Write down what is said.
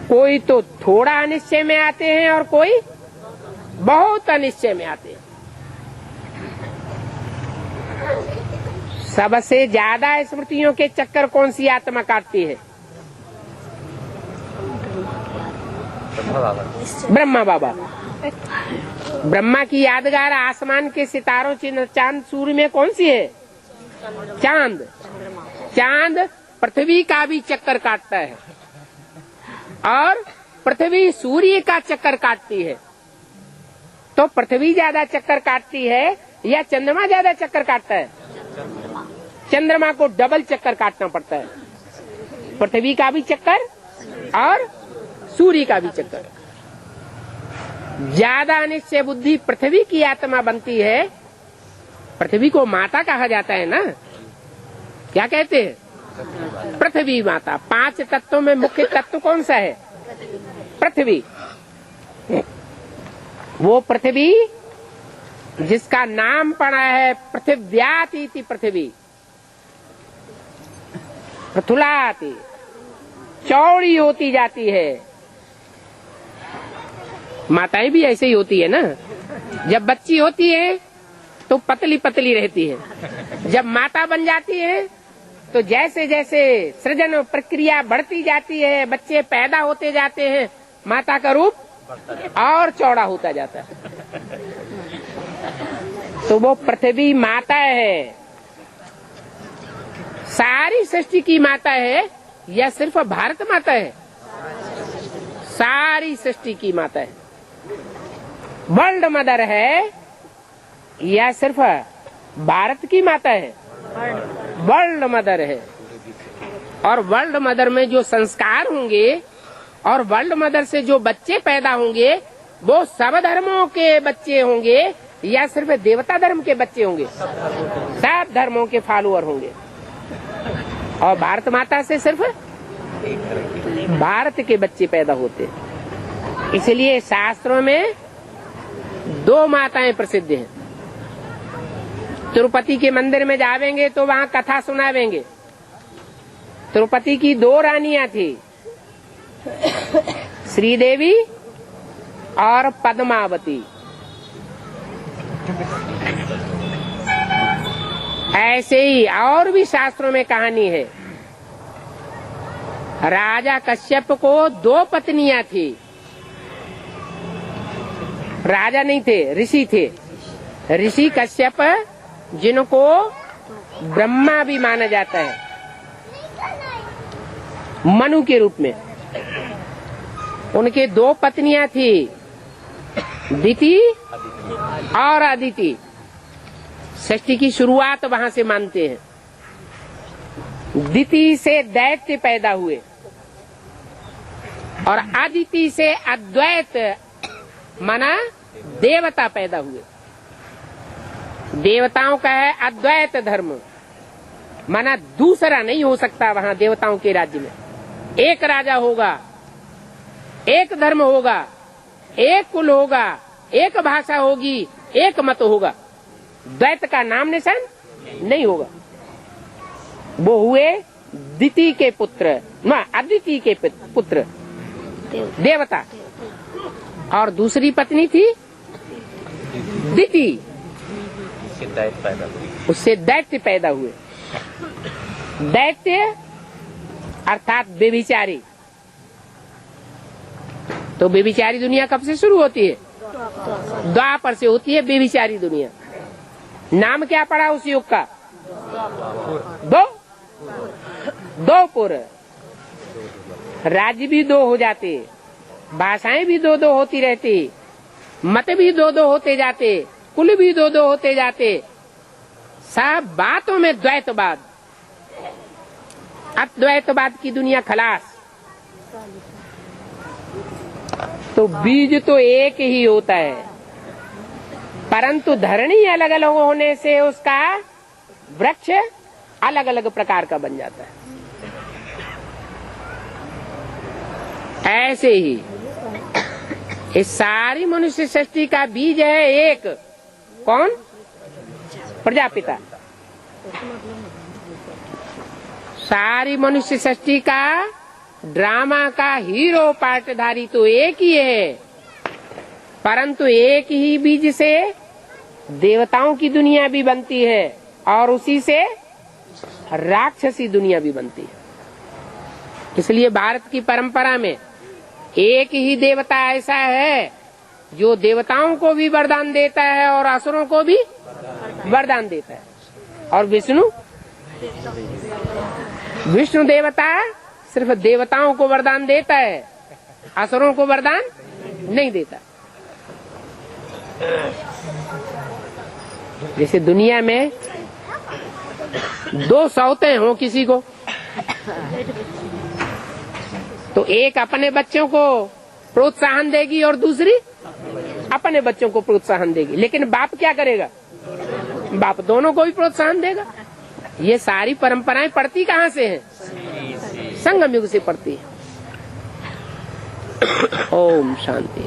कोई तो थोड़ा अनिश्चय में आते हैं और कोई बहुत अनिश्चय में आते हैं। सबसे ज्यादा स्मृतियों के चक्कर कौन सी आत्मा काटती है? ब्रह्मा बाबा। ब्रह्मा की यादगार आसमान के सितारों चिन्ह चांद सूर्य में कौन सी है? चांद। चांद पृथ्वी का भी चक्कर काटता है और पृथ्वी सूर्य का चक्कर काटती है। तो पृथ्वी ज्यादा चक्कर काटती है या चंद्रमा ज्यादा चक्कर काटता है? चंद्रमा को डबल चक्कर काटना पड़ता है, पृथ्वी का भी चक्कर और सूर्य का भी चक्कर। ज्यादा अनिश्चय बुद्धि पृथ्वी की आत्मा बनती है। पृथ्वी को माता कहा जाता है ना, क्या कहते हैं? पृथ्वी माता। 5 तत्वों में मुख्य तत्व कौन सा है? पृथ्वी। वो पृथ्वी जिसका नाम पड़ा है पृथिव्याति पृथ्वी, पृथुलाति, चौड़ी होती जाती है। माताएं भी ऐसे ही होती है ना, जब बच्ची होती है तो पतली पतली रहती है, जब माता बन जाती है तो जैसे जैसे सृजन प्रक्रिया बढ़ती जाती है, बच्चे पैदा होते जाते हैं, माता का रूप और चौड़ा होता जाता है। तो वो पृथ्वी माता है, सारी सृष्टि की माता है या सिर्फ भारत माता है? सारी सृष्टि की माता है। वर्ल्ड मदर है या सिर्फ भारत की माता है? वर्ल्ड मदर है। और वर्ल्ड मदर में जो संस्कार होंगे और वर्ल्ड मदर से जो बच्चे पैदा होंगे वो सब धर्मों के बच्चे होंगे या सिर्फ देवता धर्म के बच्चे होंगे? सब धर्मों के फॉलोअर होंगे। और भारत माता से सिर्फ भारत के बच्चे पैदा होते। इसलिए शास्त्रों में 2 माताएं प्रसिद्ध हैं। तिरुपति के मंदिर में जावेंगे तो वहाँ कथा सुनावेंगे। तिरुपति की 2 रानियां थी, श्रीदेवी और पद्मावती। ऐसे ही और भी शास्त्रों में कहानी है। राजा कश्यप को 2 पत्नियां थी। राजा नहीं थे, ऋषि थे। ऋषि कश्यप जिनको ब्रह्मा भी माना जाता है मनु के रूप में। उनके 2 पत्नियां थी, दिति और अदिति। सृष्टि की शुरुआत वहां से मानते हैं। दिति से दैत्य पैदा हुए और अदिति से अद्वैत माना देवता पैदा हुए। देवताओं का है अद्वैत धर्म, माना दूसरा नहीं हो सकता। वहां देवताओं के राज्य में एक राजा होगा, एक धर्म होगा, एक कुल होगा, एक भाषा होगी, एक मत होगा। द्वैत का नाम निशान नहीं होगा। वो हुए दिति के पुत्र, अदिति के पुत्र देवता। और दूसरी पत्नी थी दिति, उससे दैत्य पैदा हुए। दैत्य अर्थात व्यभिचारी। तो व्यभिचारी दुनिया कब से शुरू होती है? द्वापर से होती है व्यभिचारी दुनिया। नाम क्या पड़ा उस युग का? द्वापर। राज्य भी 2 हो जाते, भाषाएं भी 2-2 होती रहती, मत भी 2-2 होते जाते, कुल भी 2-2 होते जाते। सब बातों में द्वैतवाद, अद्वैतवाद की दुनिया खलास। तो बीज तो एक ही होता है, परंतु धरणी अलग अलग होने से उसका वृक्ष अलग अलग प्रकार का बन जाता है। ऐसे ही इस सारी मनुष्य सृष्टि का बीज है एक। कौन? प्रजापिता। सारी मनुष्य सृष्टि का ड्रामा का हीरो पार्टधारी तो एक ही है, परंतु एक ही बीज से देवताओं की दुनिया भी बनती है और उसी से राक्षसी दुनिया भी बनती है। इसलिए भारत की परंपरा में एक ही देवता ऐसा है जो देवताओं को भी वरदान देता है और असुरों को भी वरदान देता है। और विष्णु देवता सिर्फ देवताओं को वरदान देता है, असुरों को वरदान नहीं देता। जैसे दुनिया में दो सौतें हो किसी को, तो एक अपने बच्चों को प्रोत्साहन देगी और दूसरी अपने बच्चों को प्रोत्साहन देगी, लेकिन बाप क्या करेगा? बाप दोनों को भी प्रोत्साहन देगा। ये सारी परंपराएं पड़ती कहाँ से हैं? संगम युग से पड़ती है। ओम शांति।